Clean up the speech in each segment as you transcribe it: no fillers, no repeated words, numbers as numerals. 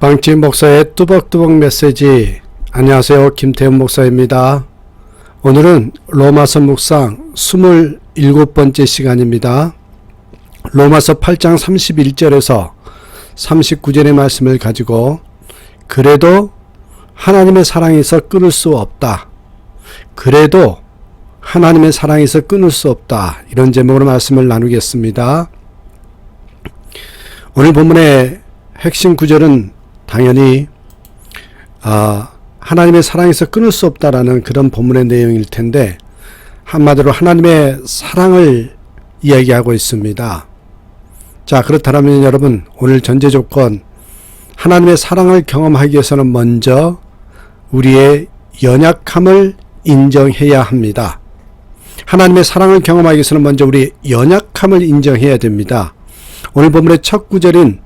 박방진 목사의 뚜벅뚜벅 메시지. 안녕하세요, 김태훈 목사입니다. 오늘은 로마서 묵상 27번째 시간입니다. 로마서 8장 31절에서 39절의 말씀을 가지고 그래도 하나님의 사랑에서 끊을 수 없다. 그래도 하나님의 사랑에서 끊을 수 없다. 이런 제목으로 말씀을 나누겠습니다. 오늘 본문의 핵심 구절은 당연히 하나님의 사랑에서 끊을 수 없다라는 그런 본문의 내용일 텐데, 한마디로 하나님의 사랑을 이야기하고 있습니다. 자, 그렇다면 여러분, 오늘 전제 조건, 하나님의 사랑을 경험하기 위해서는 먼저 우리의 연약함을 인정해야 합니다. 하나님의 사랑을 경험하기 위해서는 먼저 우리의 연약함을 인정해야 됩니다. 오늘 본문의 첫 구절인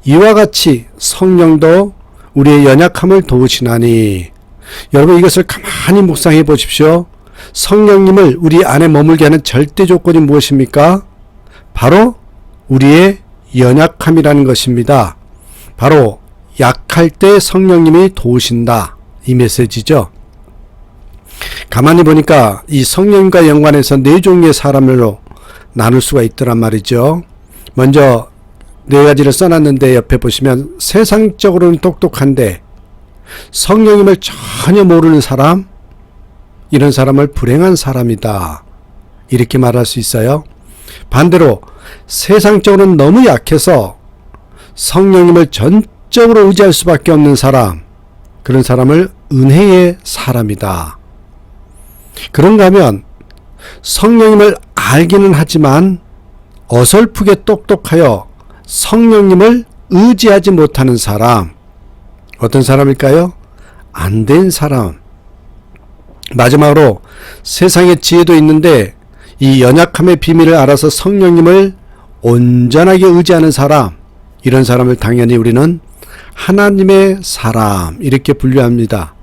이와 같이 성령도 우리의 연약함을 도우시나니, 여러분 이것을 가만히 묵상해 보십시오. 성령님을 우리 안에 머물게 하는 절대 조건이 무엇입니까? 바로 우리의 연약함이라는 것입니다. 바로 약할 때 성령님이 도우신다, 이 메시지죠. 가만히 보니까 이 성령과 연관해서 네 종류의 사람으로 나눌 수가 있더란 말이죠. 먼저 네 가지를 써놨는데 옆에 보시면 세상적으로는 똑똑한데 성령님을 전혀 모르는 사람, 이런 사람을 불행한 사람이다, 이렇게 말할 수 있어요. 반대로 세상적으로는 너무 약해서 성령님을 전적으로 의지할 수밖에 없는 사람, 그런 사람을 은혜의 사람이다. 그런가 하면 성령님을 알기는 하지만 어설프게 똑똑하여 성령님을 의지하지 못하는 사람, 어떤 사람일까요? 안 된 사람. 마지막으로 세상의 지혜도 있는데 이 연약함의 비밀을 알아서 성령님을 온전하게 의지하는 사람, 이런 사람을 당연히 우리는 하나님의 사람, 이렇게 분류합니다.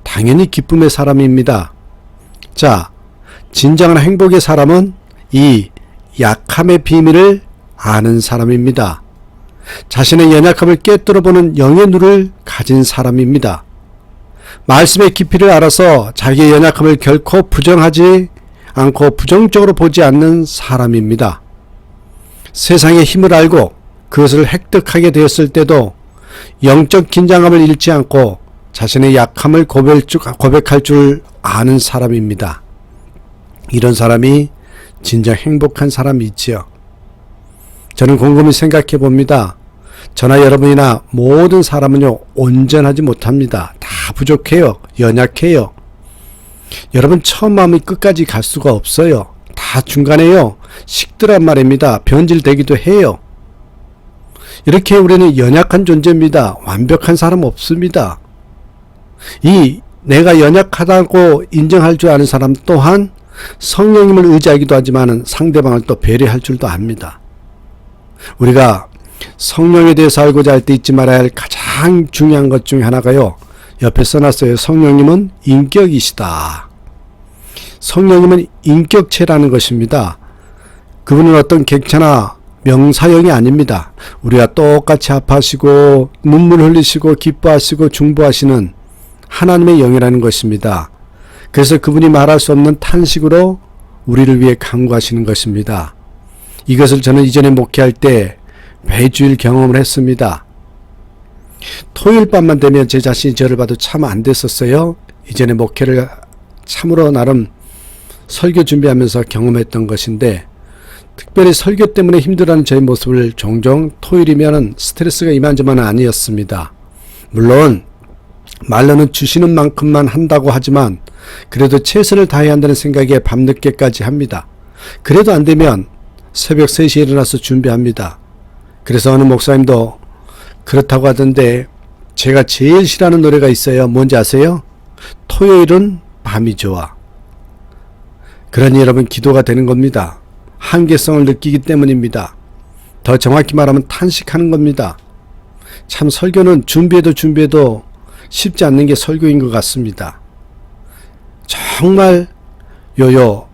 당연히 기쁨의 사람입니다. 자, 진정한 행복의 사람은 이 약함의 비밀을 아는 사람입니다. 자신의 연약함을 깨뜨려보는 영의 눈을 가진 사람입니다. 말씀의 깊이를 알아서 자기의 연약함을 결코 부정하지 않고 부정적으로 보지 않는 사람입니다. 세상의 힘을 알고 그것을 획득하게 되었을 때도 영적 긴장감을 잃지 않고 자신의 약함을 고백할 줄 아는 사람입니다. 이런 사람이 진정 행복한 사람이 있지요. 저는 곰곰이 생각해 봅니다. 저나 여러분이나 모든 사람은요, 온전하지 못합니다. 다 부족해요. 연약해요. 여러분 처음 마음이 끝까지 갈 수가 없어요. 다 중간에요, 식더란 말입니다. 변질되기도 해요. 이렇게 우리는 연약한 존재입니다. 완벽한 사람 없습니다. 이 내가 연약하다고 인정할 줄 아는 사람 또한 성령님을 의지하기도 하지만 상대방을 또 배려할 줄도 압니다. 우리가 성령에 대해서 알고자 할 때 잊지 말아야 할 가장 중요한 것 중에 하나가요, 옆에 써놨어요. 성령님은 인격이시다. 성령님은 인격체라는 것입니다. 그분은 어떤 객체나 명사형이 아닙니다. 우리가 똑같이 아파하시고 눈물 흘리시고 기뻐하시고 중보하시는 하나님의 영이라는 것입니다. 그래서 그분이 말할 수 없는 탄식으로 우리를 위해 간구하시는 것입니다. 이것을 저는 이전에 목회할 때 매주일 경험을 했습니다. 토요일 밤만 되면 제 자신이 저를 봐도 참 안 됐었어요. 이전에 목회를 참으로 나름 설교 준비하면서 경험했던 것인데, 특별히 설교 때문에 힘들어하는 저의 모습을 종종 토요일이면 스트레스가 이만저만은 아니었습니다. 물론 말로는 주시는 만큼만 한다고 하지만 그래도 최선을 다해야 한다는 생각에 밤늦게까지 합니다. 그래도 안 되면 새벽 3시에 일어나서 준비합니다. 그래서 어느 목사님도 그렇다고 하던데, 제가 제일 싫어하는 노래가 있어요. 뭔지 아세요? 토요일은 밤이 좋아. 그러니 여러분, 기도가 되는 겁니다. 한계성을 느끼기 때문입니다. 더 정확히 말하면 탄식하는 겁니다. 참 설교는 준비해도 쉽지 않는 게 설교인 것 같습니다. 정말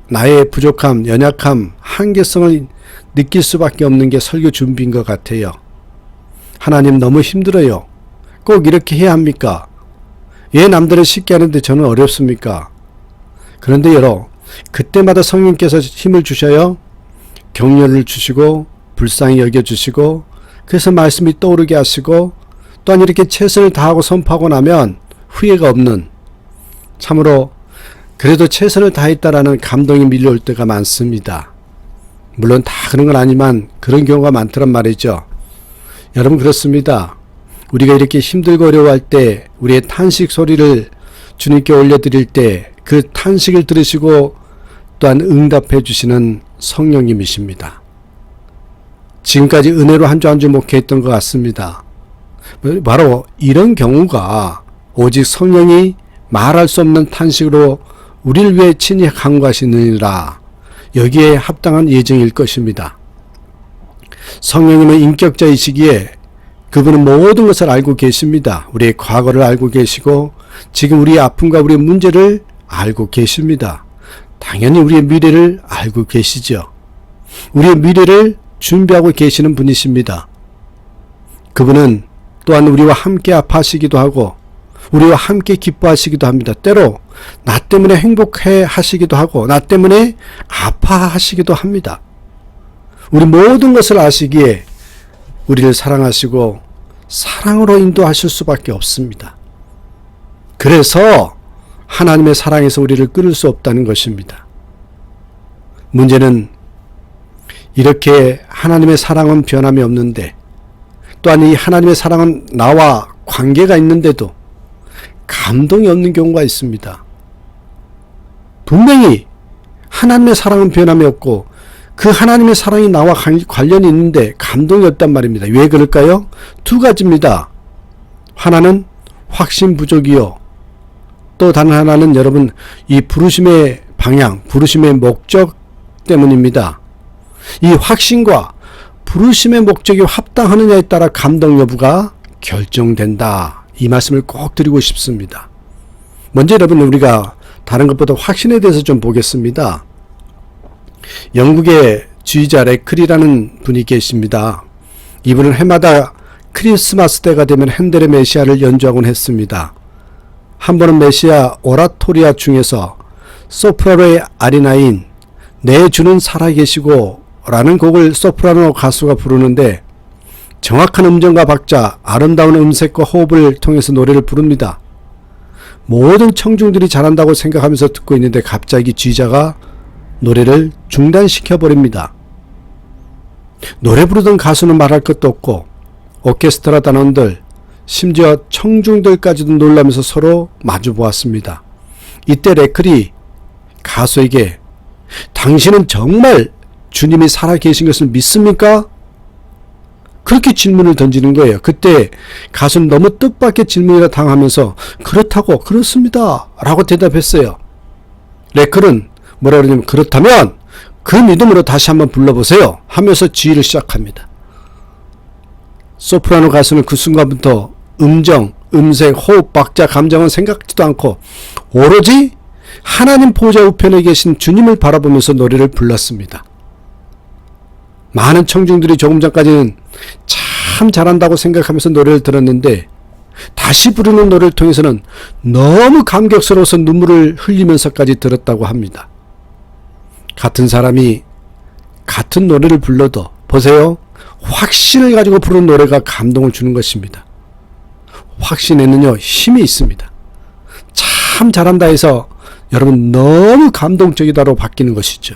나의 부족함, 연약함, 한계성을 느낄 수밖에 없는 게 설교 준비인 것 같아요. 하나님 너무 힘들어요. 꼭 이렇게 해야 합니까? 왜 남들은 쉽게 하는데 저는 어렵습니까? 그런데 그때마다 성령께서 힘을 주셔요. 격려를 주시고 불쌍히 여겨주시고 그래서 말씀이 떠오르게 하시고 또한 이렇게 최선을 다하고 선포하고 나면 후회가 없는, 참으로 그래도 최선을 다했다라는 감동이 밀려올 때가 많습니다. 물론 다 그런 건 아니지만 그런 경우가 많더란 말이죠. 여러분, 그렇습니다. 우리가 이렇게 힘들고 어려워할 때 우리의 탄식 소리를 주님께 올려드릴 때 그 탄식을 들으시고 또한 응답해 주시는 성령님이십니다. 지금까지 은혜로 한 주 한 주 목회했던 것 같습니다. 바로 이런 경우가 오직 성령이 말할 수 없는 탄식으로 우리를 위해 친히 간구하시느니라, 여기에 합당한 예정일 것입니다. 성령님은 인격자이시기에 그분은 모든 것을 알고 계십니다. 우리의 과거를 알고 계시고 지금 우리의 아픔과 우리의 문제를 알고 계십니다. 당연히 우리의 미래를 알고 계시죠. 우리의 미래를 준비하고 계시는 분이십니다. 그분은 또한 우리와 함께 아파하시기도 하고 우리와 함께 기뻐하시기도 합니다. 때로 나 때문에 행복해 하시기도 하고 나 때문에 아파하시기도 합니다. 우리 모든 것을 아시기에 우리를 사랑하시고 사랑으로 인도하실 수밖에 없습니다. 그래서 하나님의 사랑에서 우리를 끊을 수 없다는 것입니다. 문제는 이렇게 하나님의 사랑은 변함이 없는데 또한 이 하나님의 사랑은 나와 관계가 있는데도 감동이 없는 경우가 있습니다. 분명히 하나님의 사랑은 변함이 없고 그 하나님의 사랑이 나와 관련이 있는데 감동이 없단 말입니다. 왜 그럴까요? 두 가지입니다. 하나는 확신 부족이요. 또 다른 하나는 여러분 이 부르심의 방향, 부르심의 목적 때문입니다. 이 확신과 부르심의 목적이 합당하느냐에 따라 감동 여부가 결정된다. 이 말씀을 꼭 드리고 싶습니다. 먼저 여러분 우리가 다른 것보다 확신에 대해서 좀 보겠습니다. 영국의 지휘자 레클이라는 분이 계십니다. 이분은 해마다 크리스마스 때가 되면 핸델의 메시아를 연주하곤 했습니다. 한 번은 메시아 오라토리아 중에서 소프라노의 아리나인 내 주는 살아계시고 라는 곡을 소프라노 가수가 부르는데 정확한 음정과 박자, 아름다운 음색과 호흡을 통해서 노래를 부릅니다. 모든 청중들이 잘한다고 생각하면서 듣고 있는데 갑자기 지휘자가 노래를 중단시켜버립니다. 노래 부르던 가수는 말할 것도 없고 오케스트라 단원들, 심지어 청중들까지도 놀라면서 서로 마주 보았습니다. 이때 레클이 가수에게 당신은 정말 주님이 살아계신 것을 믿습니까? 그렇게 질문을 던지는 거예요. 그때 가수는 너무 뜻밖의 질문이라 당하면서 그렇다고 그렇습니다 라고 대답했어요. 레클은 뭐라 그러냐면 그렇다면 그 믿음으로 다시 한번 불러보세요 하면서 지휘를 시작합니다. 소프라노 가수는 그 순간부터 음정, 음색, 호흡, 박자, 감정은 생각지도 않고 오로지 하나님 보좌 우편에 계신 주님을 바라보면서 노래를 불렀습니다. 많은 청중들이 조금 전까지는 참 잘한다고 생각하면서 노래를 들었는데 다시 부르는 노래를 통해서는 너무 감격스러워서 눈물을 흘리면서까지 들었다고 합니다. 같은 사람이 같은 노래를 불러도 보세요. 확신을 가지고 부르는 노래가 감동을 주는 것입니다. 확신에는요 힘이 있습니다. 참 잘한다 해서 여러분 너무 감동적이다로 바뀌는 것이죠.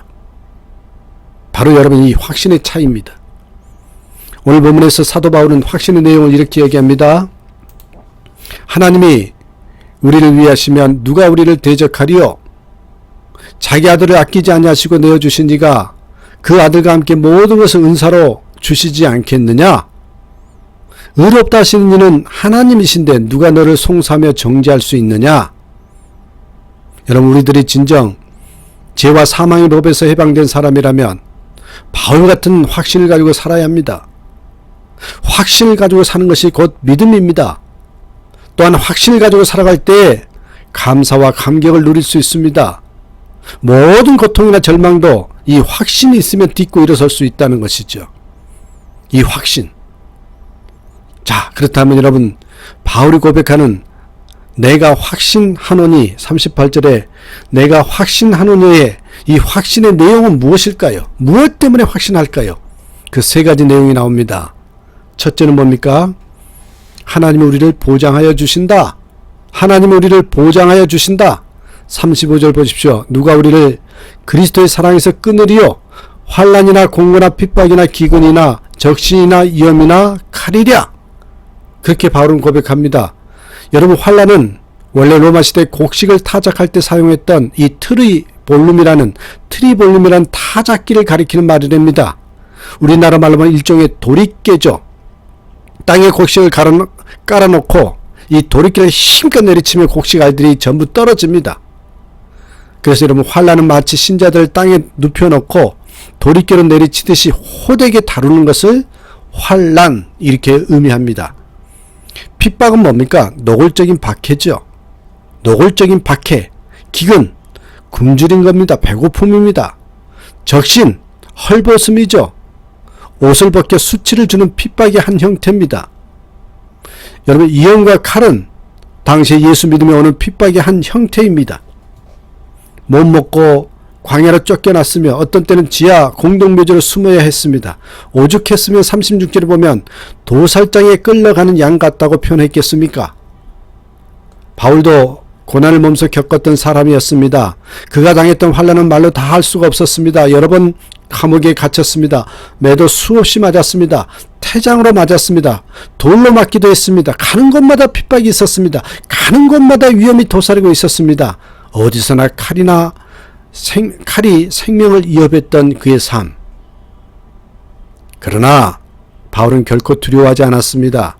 바로 여러분 이 확신의 차이입니다. 오늘 본문에서 사도 바울은 확신의 내용을 이렇게 얘기합니다. 하나님이 우리를 위하시면 누가 우리를 대적하리요? 자기 아들을 아끼지 아니하시고 내어주신 이가 그 아들과 함께 모든 것을 은사로 주시지 않겠느냐? 의롭다 하시는 이는 하나님이신데 누가 너를 송사하며 정죄할 수 있느냐? 여러분 우리들이 진정 죄와 사망의 법에서 해방된 사람이라면 바울 같은 확신을 가지고 살아야 합니다. 확신을 가지고 사는 것이 곧 믿음입니다. 또한 확신을 가지고 살아갈 때 감사와 감격을 누릴 수 있습니다. 모든 고통이나 절망도 이 확신이 있으면 딛고 일어설 수 있다는 것이죠. 이 확신. 자, 그렇다면 여러분 바울이 고백하는 내가 확신하노니 38절에 내가 확신하노니의 이 확신의 내용은 무엇일까요? 무엇 때문에 확신할까요? 그 세 가지 내용이 나옵니다. 첫째는 뭡니까? 하나님이 우리를 보장하여 주신다. 하나님이 우리를 보장하여 주신다. 35절 보십시오. 누가 우리를 그리스도의 사랑에서 끊으리요? 환난이나 공고나 핍박이나 기근이나 적신이나 위험이나 칼이랴. 그렇게 바울은 고백합니다. 여러분, 환난은 원래 로마시대 곡식을 타작할 때 사용했던 이 트리볼룸이라는 타작기를 가리키는 말이랍니다. 우리나라 말로 하면 일종의 도리깨죠. 땅에 곡식을 깔아놓고 이 도리깨를 힘껏 내리치면 곡식 알들이 전부 떨어집니다. 그래서 여러분, 환난은 마치 신자들을 땅에 눕혀놓고 도리깨로 내리치듯이 호되게 다루는 것을 환난 이렇게 의미합니다. 핍박은 뭡니까? 노골적인 박해죠. 노골적인 박해. 기근, 굶주린 겁니다. 배고픔입니다. 적신, 헐벗음이죠. 옷을 벗겨 수치를 주는 핍박의 한 형태입니다. 여러분, 이형과 칼은 당시에 예수 믿음에 오는 핍박의 한 형태입니다. 못 먹고 광야로 쫓겨났으며 어떤 때는 지하 공동묘지로 숨어야 했습니다. 오죽했으면 36절에 보면 도살장에 끌려가는 양 같다고 표현했겠습니까? 바울도 고난을 몸소 겪었던 사람이었습니다. 그가 당했던 환난은 말로 다 할 수가 없었습니다. 여러 번 감옥에 갇혔습니다. 매도 수없이 맞았습니다. 태장으로 맞았습니다. 돌로 맞기도 했습니다. 가는 곳마다 핍박이 있었습니다. 가는 곳마다 위험이 도사리고 있었습니다. 어디서나 칼이 생명을 위협했던 그의 삶. 그러나 바울은 결코 두려워하지 않았습니다.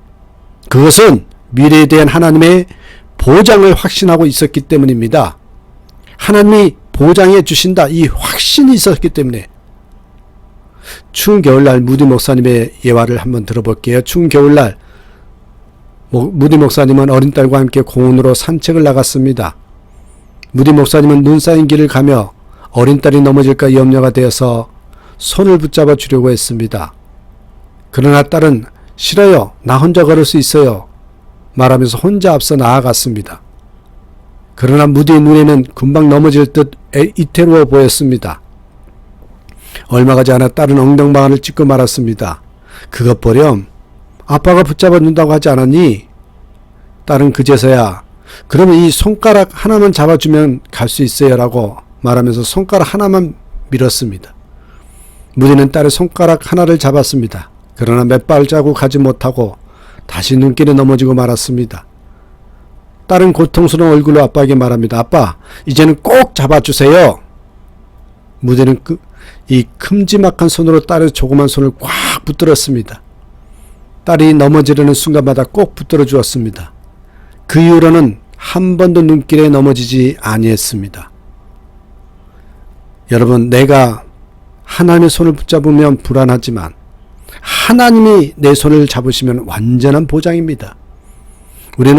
그것은 미래에 대한 하나님의 보장을 확신하고 있었기 때문입니다. 하나님이 보장해 주신다. 이 확신이 있었기 때문에. 추운 겨울날 무디 목사님의 예화를 한번 들어볼게요. 추운 겨울날 무디 목사님은 어린 딸과 함께 공원으로 산책을 나갔습니다. 무디 목사님은 눈 쌓인 길을 가며 어린 딸이 넘어질까 염려가 되어서 손을 붙잡아 주려고 했습니다. 그러나 딸은 싫어요. 나 혼자 걸을 수 있어요. 말하면서 혼자 앞서 나아갔습니다. 그러나 무디의 눈에는 금방 넘어질 듯 이태로워 보였습니다. 얼마 가지 않아 딸은 엉덩방아를 찢고 말았습니다. 그것 보렴. 아빠가 붙잡아 준다고 하지 않았니? 딸은 그제서야 그러면 이 손가락 하나만 잡아주면 갈 수 있어요 라고 말하면서 손가락 하나만 밀었습니다. 무디는 딸의 손가락 하나를 잡았습니다. 그러나 몇 발자국 가지 못하고 다시 눈길에 넘어지고 말았습니다. 딸은 고통스러운 얼굴로 아빠에게 말합니다. 아빠, 이제는 꼭 잡아주세요. 무디는 이 큼지막한 손으로 딸의 조그만 손을 꽉 붙들었습니다. 딸이 넘어지려는 순간마다 꼭 붙들어 주었습니다. 그 이후로는 한 번도 눈길에 넘어지지 아니했습니다. 여러분, 내가 하나님의 손을 붙잡으면 불안하지만 하나님이 내 손을 잡으시면 완전한 보장입니다. 우리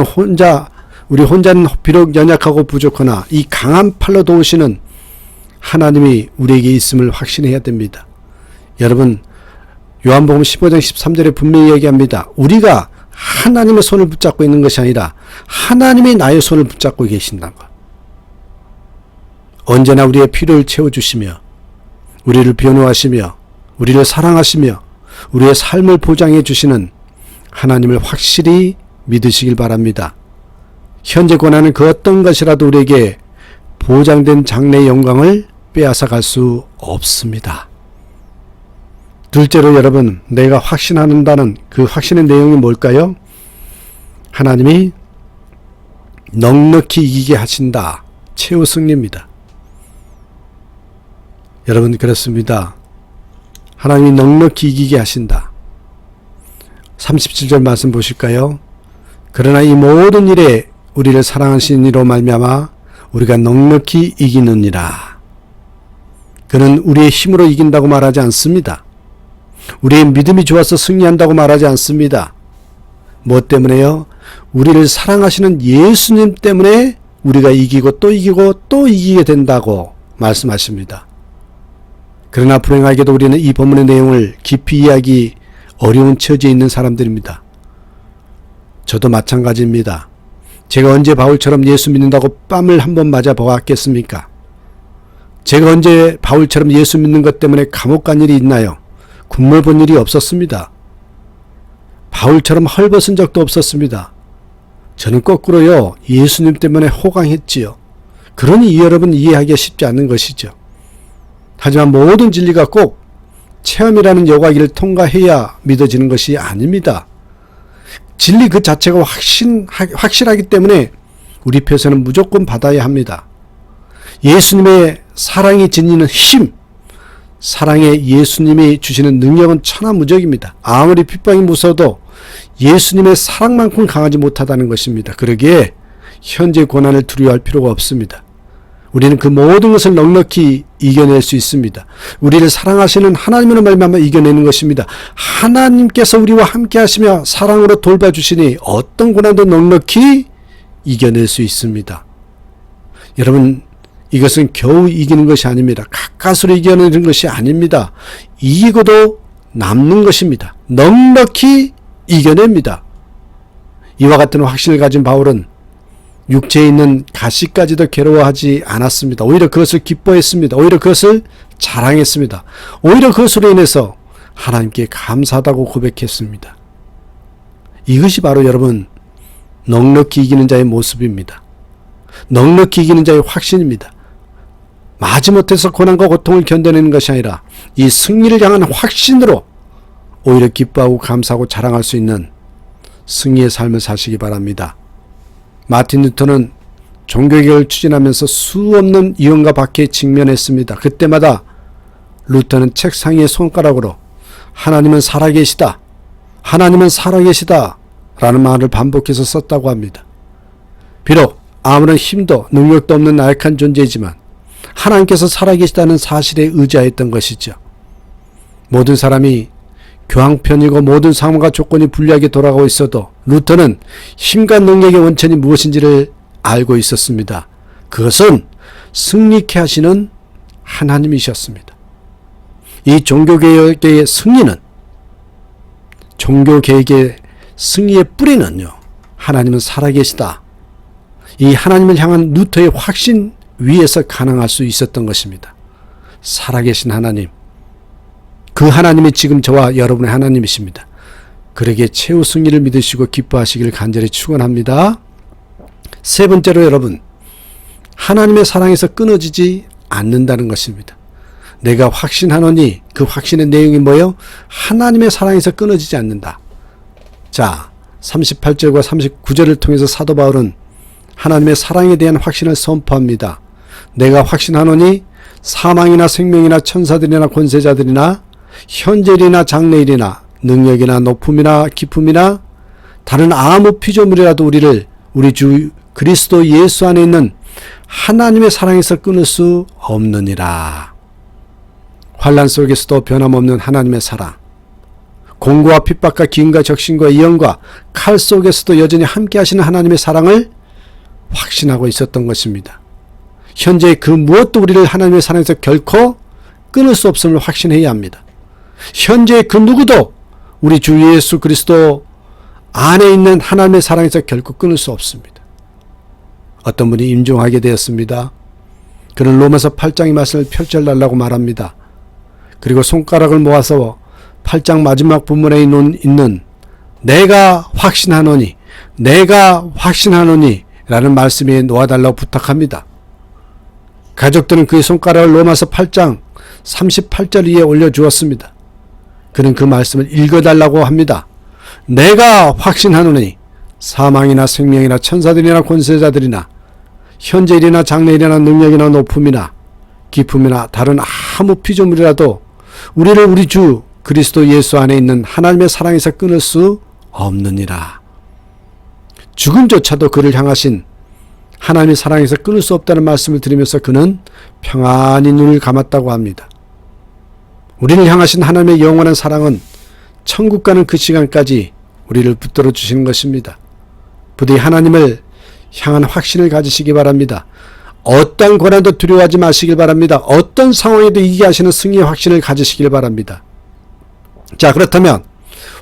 혼자는 비록 연약하고 부족하나 이 강한 팔로 도우시는 하나님이 우리에게 있음을 확신해야 됩니다. 여러분, 요한복음 15장 13절에 분명히 얘기합니다. 우리가 하나님의 손을 붙잡고 있는 것이 아니라 하나님이 나의 손을 붙잡고 계신다는 것. 언제나 우리의 필요를 채워주시며 우리를 변호하시며 우리를 사랑하시며 우리의 삶을 보장해 주시는 하나님을 확실히 믿으시길 바랍니다. 현재 고난은 그 어떤 것이라도 우리에게 보장된 장래의 영광을 빼앗아 갈 수 없습니다. 둘째로 여러분, 내가 확신한다는 그 확신의 내용이 뭘까요? 하나님이 넉넉히 이기게 하신다. 최후 승리입니다. 여러분, 그렇습니다. 하나님이 넉넉히 이기게 하신다. 37절 말씀 보실까요? 그러나 이 모든 일에 우리를 사랑하신 이로 말미암아 우리가 넉넉히 이기느니라. 그는 우리의 힘으로 이긴다고 말하지 않습니다. 우리의 믿음이 좋아서 승리한다고 말하지 않습니다. 무엇 때문에요? 우리를 사랑하시는 예수님 때문에 우리가 이기고 또 이기고 또 이기게 된다고 말씀하십니다. 그러나 불행하게도 우리는 이 본문의 내용을 깊이 이해하기 어려운 처지에 있는 사람들입니다. 저도 마찬가지입니다. 제가 언제 바울처럼 예수 믿는다고 뺨을 한번 맞아 보았겠습니까? 제가 언제 바울처럼 예수 믿는 것 때문에 감옥 간 일이 있나요? 군물 본 일이 없었습니다. 바울처럼 헐벗은 적도 없었습니다. 저는 거꾸로요, 예수님 때문에 호강했지요. 그러니 여러분 이해하기가 쉽지 않는 것이죠. 하지만 모든 진리가 꼭 체험이라는 여과기를 통과해야 믿어지는 것이 아닙니다. 진리 그 자체가 확실하기 때문에 우리 표에서는 무조건 받아야 합니다. 예수님의 사랑이 지니는 힘, 사랑의 예수님이 주시는 능력은 천하무적입니다. 아무리 핍박이 무서워도 예수님의 사랑만큼 강하지 못하다는 것입니다. 그러기에 현재 고난을 두려워할 필요가 없습니다. 우리는 그 모든 것을 넉넉히 이겨낼 수 있습니다. 우리를 사랑하시는 하나님으로 말미암아 이겨내는 것입니다. 하나님께서 우리와 함께 하시며 사랑으로 돌봐주시니 어떤 고난도 넉넉히 이겨낼 수 있습니다. 여러분, 이것은 겨우 이기는 것이 아닙니다. 가까스로 이겨내는 것이 아닙니다. 이기고도 남는 것입니다. 넉넉히 이겨냅니다. 이와 같은 확신을 가진 바울은 육체에 있는 가시까지도 괴로워하지 않았습니다. 오히려 그것을 기뻐했습니다. 오히려 그것을 자랑했습니다. 오히려 그것으로 인해서 하나님께 감사하다고 고백했습니다. 이것이 바로 여러분 넉넉히 이기는 자의 모습입니다. 넉넉히 이기는 자의 확신입니다. 마지못해서 고난과 고통을 견뎌내는 것이 아니라 이 승리를 향한 확신으로 오히려 기뻐하고 감사하고 자랑할 수 있는 승리의 삶을 사시기 바랍니다. 마틴 루터는 종교개혁을 추진하면서 수없는 이혼과 박해에 직면했습니다. 그때마다 루터는 책상 위에 손가락으로 하나님은 살아계시다, 하나님은 살아계시다 라는 말을 반복해서 썼다고 합니다. 비록 아무런 힘도 능력도 없는 나약한 존재이지만 하나님께서 살아계시다는 사실에 의지하였던 것이죠. 모든 사람이 교황편이고 모든 상황과 조건이 불리하게 돌아가고 있어도 루터는 힘과 능력의 원천이 무엇인지를 알고 있었습니다. 그것은 승리케 하시는 하나님이셨습니다. 이 종교개혁의 승리는, 종교개혁의 승리의 뿌리는요, 하나님은 살아계시다, 이 하나님을 향한 루터의 확신 위에서 가능할 수 있었던 것입니다. 살아계신 하나님, 그 하나님이 지금 저와 여러분의 하나님이십니다. 그러기에 최후 승리를 믿으시고 기뻐하시기를 간절히 축원합니다. 세 번째로 여러분, 하나님의 사랑에서 끊어지지 않는다는 것입니다. 내가 확신하노니 그 확신의 내용이 뭐예요? 하나님의 사랑에서 끊어지지 않는다. 자, 38절과 39절을 통해서 사도 바울은 하나님의 사랑에 대한 확신을 선포합니다. 내가 확신하노니 사망이나 생명이나 천사들이나 권세자들이나 현재일이나 장래일이나 능력이나 높음이나 깊음이나 다른 아무 피조물이라도 우리를 우리 주 그리스도 예수 안에 있는 하나님의 사랑에서 끊을 수 없느니라. 환난 속에서도 변함없는 하나님의 사랑, 공고와 핍박과 기근과 적신과 이연과 칼 속에서도 여전히 함께 하시는 하나님의 사랑을 확신하고 있었던 것입니다. 현재 그 무엇도 우리를 하나님의 사랑에서 결코 끊을 수 없음을 확신해야 합니다. 현재 그 누구도 우리 주 예수 그리스도 안에 있는 하나님의 사랑에서 결코 끊을 수 없습니다. 어떤 분이 임종하게 되었습니다. 그는 로마서 8장의 말씀을 펼쳐달라고 말합니다. 그리고 손가락을 모아서 8장 마지막 부분에 있는 내가 확신하노니, 내가 확신하노니 라는 말씀에 놓아달라고 부탁합니다. 가족들은 그의 손가락을 로마서 8장 38절 위에 올려주었습니다. 그는 그 말씀을 읽어달라고 합니다. 내가 확신하노니 사망이나 생명이나 천사들이나 권세자들이나 현재일이나 장래일이나 능력이나 높음이나 깊음이나 다른 아무 피조물이라도 우리를 우리 주 그리스도 예수 안에 있는 하나님의 사랑에서 끊을 수 없느니라. 죽음조차도 그를 향하신 하나님의 사랑에서 끊을 수 없다는 말씀을 드리면서 그는 평안히 눈을 감았다고 합니다. 우리를 향하신 하나님의 영원한 사랑은 천국 가는 그 시간까지 우리를 붙들어 주시는 것입니다. 부디 하나님을 향한 확신을 가지시기 바랍니다. 어떤 고난도 두려워하지 마시길 바랍니다. 어떤 상황에도 이기게 하시는 승리의 확신을 가지시길 바랍니다. 자, 그렇다면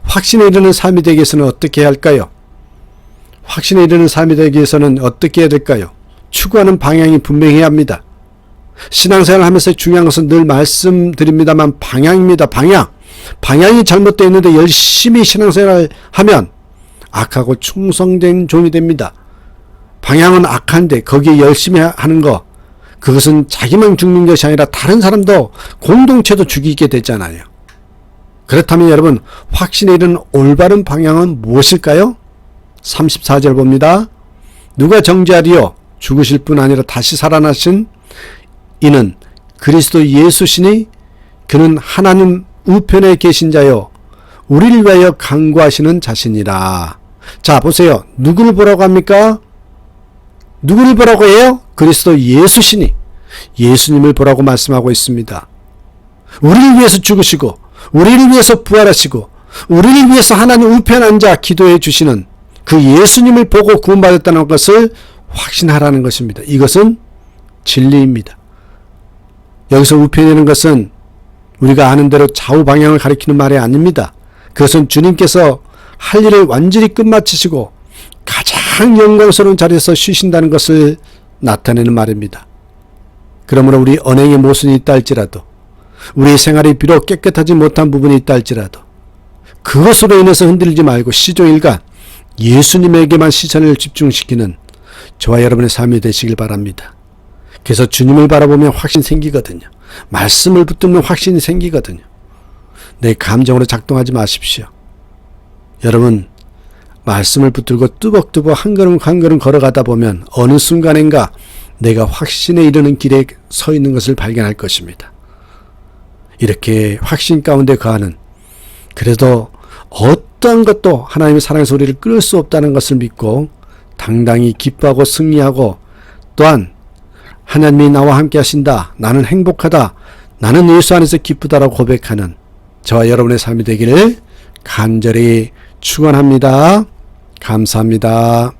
확신에 이르는 삶이 되기 위해서는 어떻게 해야 할까요? 확신에 이르는 삶이 되기 위해서는 어떻게 해야 될까요? 추구하는 방향이 분명해야 합니다. 신앙생활을 하면서 중요한 것은 늘 말씀드립니다만 방향입니다. 방향이 잘못되어 있는데 열심히 신앙생활을 하면 악하고 충성된 종이 됩니다. 방향은 악한데 거기에 열심히 하는 거, 그것은 자기만 죽는 것이 아니라 다른 사람도 공동체도 죽이게 되잖아요. 그렇다면 여러분, 확신에 이르는 올바른 방향은 무엇일까요? 34절 봅니다. 누가 정죄하리요? 죽으실 뿐 아니라 다시 살아나신 이는 그리스도 예수시니 그는 하나님 우편에 계신 자요 우리를 위하여 간구하시는 자신이라. 자, 보세요. 누구를 보라고 합니까? 누구를 보라고 해요? 그리스도 예수시니 예수님을 보라고 말씀하고 있습니다. 우리를 위해서 죽으시고 우리를 위해서 부활하시고 우리를 위해서 하나님 우편에 앉아 기도해 주시는 그 예수님을 보고 구원받았다는 것을 확신하라는 것입니다. 이것은 진리입니다. 여기서 우편이라는 것은 우리가 아는 대로 좌우 방향을 가리키는 말이 아닙니다. 그것은 주님께서 할 일을 완전히 끝마치시고 가장 영광스러운 자리에서 쉬신다는 것을 나타내는 말입니다. 그러므로 우리 언행에 모순이 있다 할지라도, 우리의 생활이 비록 깨끗하지 못한 부분이 있다 할지라도 그것으로 인해서 흔들리지 말고 시종일관 예수님에게만 시선을 집중시키는 저와 여러분의 삶이 되시길 바랍니다. 그래서 주님을 바라보면 확신이 생기거든요. 말씀을 붙들면 확신이 생기거든요. 내 감정으로 작동하지 마십시오. 여러분, 말씀을 붙들고 뚜벅뚜벅 한 걸음 한 걸음 걸어가다 보면 어느 순간인가 내가 확신에 이르는 길에 서 있는 것을 발견할 것입니다. 이렇게 확신 가운데 거하는, 그래도 어떠한 것도 하나님의 사랑의 소리를 끊을 수 없다는 것을 믿고 당당히 기뻐하고 승리하고, 또한 하나님이 나와 함께 하신다, 나는 행복하다, 나는 예수 안에서 기쁘다라고 고백하는 저와 여러분의 삶이 되기를 간절히 축원합니다. 감사합니다.